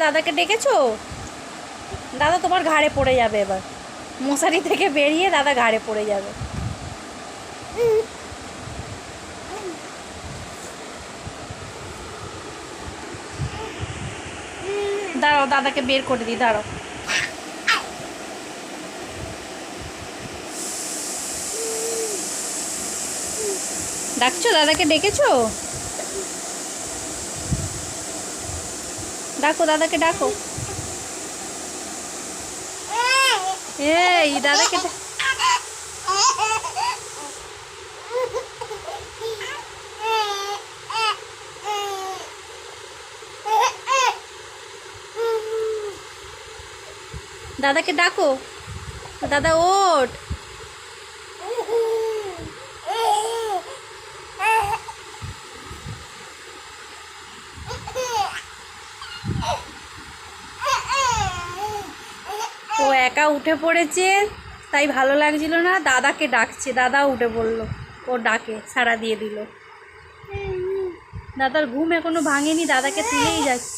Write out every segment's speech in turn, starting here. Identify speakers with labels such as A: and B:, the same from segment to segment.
A: দাদাকে ডেকেছো? দাদা তোমার ঘাড়ে পড়ে যাবে এবার, মশারি থেকে বেরিয়ে দাদা ঘাড়ে পড়ে যাবে। দাঁড়াও, দাদাকে বের করে দিই, দাঁড়াও। ডাকছো? দাদাকে ডেকেছো? ডাকো, দাদাকে ডাকো। এই দাদাকে দাদাকে ডাকো। দাদা ওঠ। ও একা উঠে পড়েছে, তাই ভালো লাগছিল না, দাদাকে ডাকছে। দাদা উঠে পড়লো, ও ডাকে সাড়া দিয়ে দিল। দাদার ঘুম এখনো ভাঙেনি, দাদাকে তুলেই যাচ্ছে।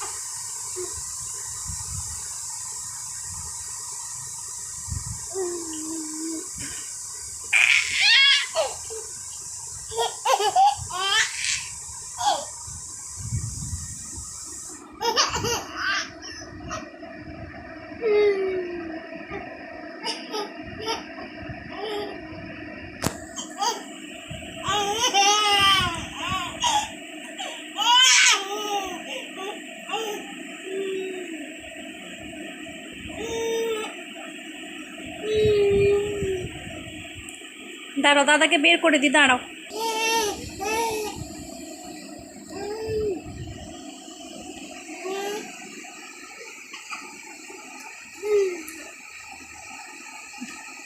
A: দাঁড়াও, দাদাকে বের করে দি, দাঁড়াও।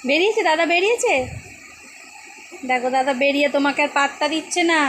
A: বেরিয়েছে, দাদা বেরিয়েছে। দেখো দাদা বেরিয়ে তোমাকে আর পাত্তা দিচ্ছে না।